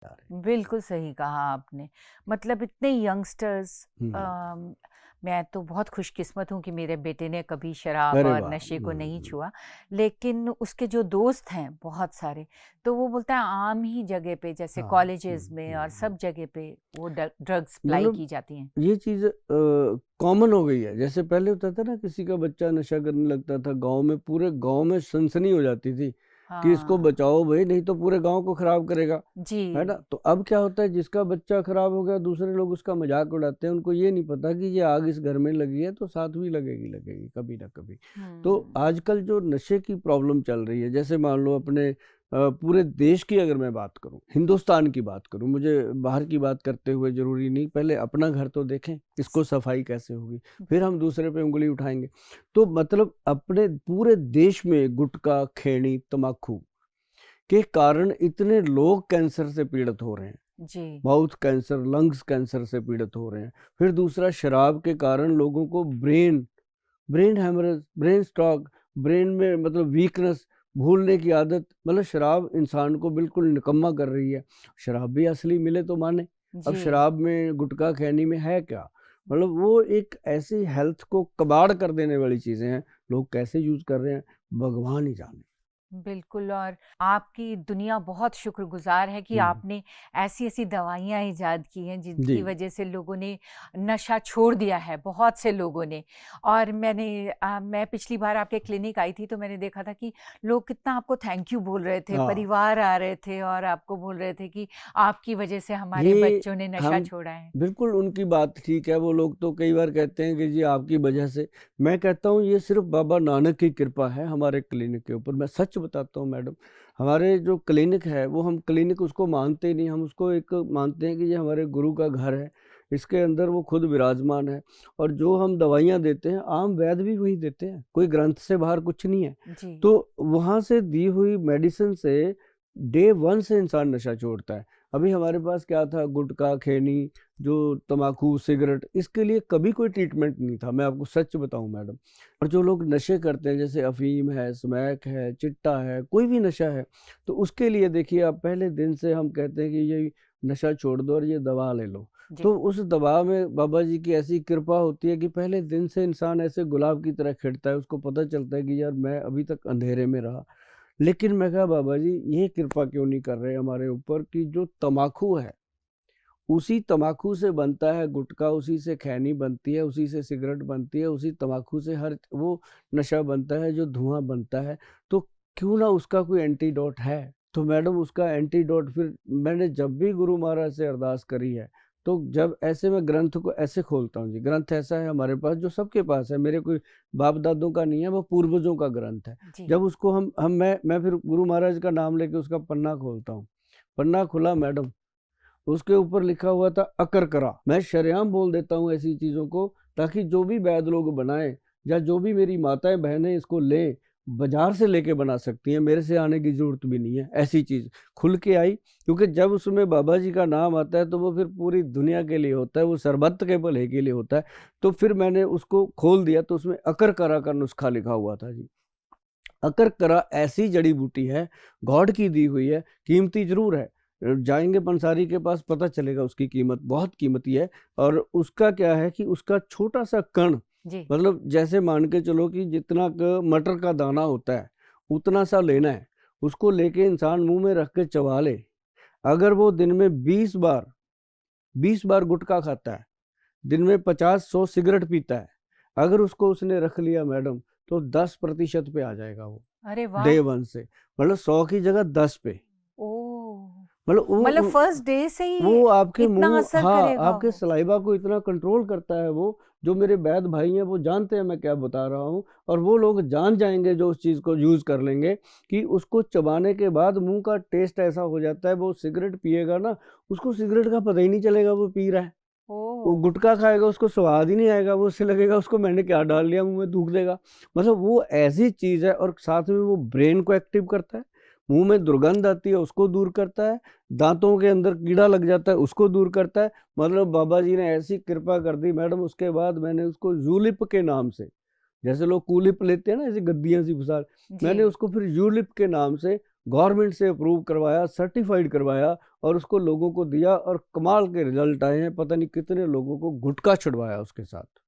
जा रहे हैं। बिल्कुल सही कहा आपने। मतलब इतने यंगस्टर्स हम्म। मैं तो बहुत खुशकिस्मत हूँ कि मेरे बेटे ने कभी शराब अरे और वाह। नशे को नहीं छुआ। लेकिन उसके जो दोस्त हैं बहुत सारे, तो वो बोलता है आम ही जगह पे जैसे हाँ। कॉलेजेस में और सब जगह पे वो ड्रग्स अप्लाई मतलब की जाती हैं। ये चीज कॉमन हो गई है। जैसे पहले होता था ना, किसी का बच्चा नशा करने लगता था, गांव में, पूरे गांव में सनसनी हो जाती थी कि इसको हाँ। बचाओ भाई, नहीं तो पूरे गांव को खराब करेगा। जी। है ना? तो अब क्या होता है, जिसका बच्चा खराब हो गया दूसरे लोग उसका मजाक उड़ाते हैं। उनको ये नहीं पता कि ये आग इस घर में लगी है तो साथ भी लगेगी लगेगी कभी ना कभी। तो हम्म। आजकल जो नशे की प्रॉब्लम चल रही है, जैसे मान लो अपने पूरे देश की अगर मैं बात करूं, हिंदुस्तान की बात करूं, मुझे बाहर की बात करते हुए जरूरी नहीं, पहले अपना घर तो देखें, इसको सफाई कैसे होगी, फिर हम दूसरे पे उंगली उठाएंगे। तो मतलब अपने पूरे देश में गुटखा, खैनी, तम्बाकू के कारण इतने लोग कैंसर से पीड़ित हो रहे हैं। जी। माउथ कैंसर, लंग्स कैंसर से पीड़ित हो रहे हैं। फिर दूसरा, शराब के कारण लोगों को brain brain haemorrhage, brain stroke, brain में मतलब वीकनेस, भूलने की आदत। मतलब शराब इंसान को बिल्कुल निकम्मा कर रही है। शराब भी असली मिले तो माने। अब जी। शराब में, गुटखा खैनी में है क्या? मतलब वो एक ऐसी हेल्थ को कबाड़ कर देने वाली चीजें हैं। लोग कैसे यूज कर रहे हैं, भगवान ही जाने। बिल्कुल। और आपकी दुनिया बहुत शुक्रगुजार है कि हम्म। आपने ऐसी-ऐसी दवाइयाँ इजाद की हैं जी। जिनकी वजह से लोगों ने नशा छोड़ दिया है, बहुत से लोगों ने। और मैं पिछली बार आपके क्लिनिक आई थी तो मैंने देखा था कि लोग कितना आपको थैंक यू बोल रहे थे, हाँ। परिवार आ रहे थे और आपको बोल रहे थे कि आपकी वजह से हमारे ये बच्चों ने नशा हम छोड़ा है। बिल्कुल, उनकी बात ठीक है। वो लोग तो कई बार कहते हैं कि जी आपकी वजह से। मैं कहता हूँ ये सिर्फ बाबा नानक की कृपा है हमारे क्लिनिक के ऊपर। मैं सच बताता हूँ मैडम, हमारे जो क्लिनिक है वो, हम क्लिनिक उसको मानते ही नहीं, हम उसको एक मानते हैं कि ये हमारे गुरु का घर है। इसके अंदर वो खुद विराजमान है। और जो हम दवाइयाँ देते हैं, आम वैद्य भी वही देते हैं, कोई ग्रंथ से बाहर कुछ नहीं है। जी। तो वहाँ से दी हुई मेडिसिन से डे वन से इंसान नशा छोड़ता है। अभी हमारे पास क्या था, गुटखा, खैनी, जो तम्बाकू, सिगरेट, इसके लिए कभी कोई ट्रीटमेंट नहीं था, मैं आपको सच बताऊं मैडम। और जो लोग नशे करते हैं, जैसे अफीम है, स्मैक है, चिट्टा है, कोई भी नशा है, तो उसके लिए देखिए आप, पहले दिन से हम कहते हैं कि ये नशा छोड़ दो और ये दवा ले लो। जी। तो उस दवा में बाबा जी की ऐसी कृपा होती है कि पहले दिन से इंसान ऐसे गुलाब की तरह खिलता है। उसको पता चलता है कि यार मैं अभी तक अंधेरे में रहा। लेकिन मैं कहा बाबा जी ये कृपा क्यों नहीं कर रहे हमारे ऊपर, कि जो तम्बाकू है, उसी तम्बाकू से बनता है गुटखा, उसी से खैनी बनती है, उसी से सिगरेट बनती है, उसी तम्बाकू से हर वो नशा बनता है जो धुआं बनता है। तो क्यों ना उसका कोई एंटीडोट है? तो मैडम उसका एंटीडोट, फिर मैंने जब भी गुरु महाराज से अरदास करी है, तो जब ऐसे मैं ग्रंथ को ऐसे खोलता हूँ जी, ग्रंथ ऐसा है हमारे पास जो सबके पास है, मेरे कोई बाप दादों का नहीं है, वो पूर्वजों का ग्रंथ है। जी। जब उसको हम मैं फिर गुरु महाराज का नाम लेके उसका पन्ना खोलता हूँ। पन्ना खुला मैडम, उसके ऊपर लिखा हुआ था अकर करा। मैं शरेआम बोल देता हूँ ऐसी चीजों को, ताकि जो भी वैद लोग बनाए, या जो भी मेरी माताएं बहनें इसको लें, बाजार से लेके बना सकती हैं, मेरे से आने की जरूरत भी नहीं है। ऐसी चीज खुल के आई, क्योंकि जब उसमें बाबा जी का नाम आता है तो वो फिर पूरी दुनिया के लिए होता है, वो सरबत के भले के लिए होता है। तो फिर मैंने उसको खोल दिया तो उसमें अकर करा का नुस्खा लिखा हुआ था जी। अकर करा ऐसी जड़ी बूटी है, गॉड की दी हुई है, कीमती जरूर है। जाएंगे पंसारी के पास, पता चलेगा उसकी कीमत बहुत कीमती है। और उसका क्या है कि उसका छोटा सा कण, जी। मतलब जैसे मान के चलो कि जितना मटर का दाना होता है, उतना सा लेना है। उसको लेके इंसान मुंह में रख के चबा ले। अगर वो दिन में 20 बार गुटखा खाता है, दिन में 50-100 सिगरेट पीता है, अगर उसको उसने रख लिया मैडम, तो 10% पे आ जाएगा वो, अरे वाह! डे वन से। मतलब 100 की जगह 10 पे। ओह! मतलब मतलब फर्स्ट डे से ही वो आपके इतना मुंह, असर हाँ, करेगा आपके वो? सलाइवा को इतना कंट्रोल करता है वो। जो मेरे वैद भाई हैं वो जानते हैं मैं क्या बता रहा हूँ। और वो लोग जान जाएंगे जो उस चीज को यूज कर लेंगे, कि उसको चबाने के बाद मुंह का टेस्ट ऐसा हो जाता है, वो सिगरेट पिएगा ना, उसको सिगरेट का पता ही नहीं चलेगा वो पी रहा है। वो ओह! गुटखा खाएगा, उसको स्वाद ही नहीं आएगा, वो उससे लगेगा उसको मैंने क्या डाल लिया, मुंह में थूक देगा। मतलब वो ऐसी चीज है। और साथ में वो ब्रेन को एक्टिव करता है, मुंह में दुर्गंध आती है उसको दूर करता है, दांतों के अंदर कीड़ा लग जाता है उसको दूर करता है। मतलब बाबा जी ने ऐसी कृपा कर दी मैडम। उसके बाद मैंने उसको जूलिप के नाम से, जैसे लोग कूलिप लेते हैं ना, ऐसी गद्दियां सी फुसार, जी। मैंने उसको फिर यूलिप के नाम से गवर्नमेंट से अप्रूव करवाया, सर्टिफाइड करवाया और उसको लोगों को दिया और कमाल के रिजल्ट आए हैं। पता नहीं कितने लोगों को गुटखा छुड़वाया उसके साथ।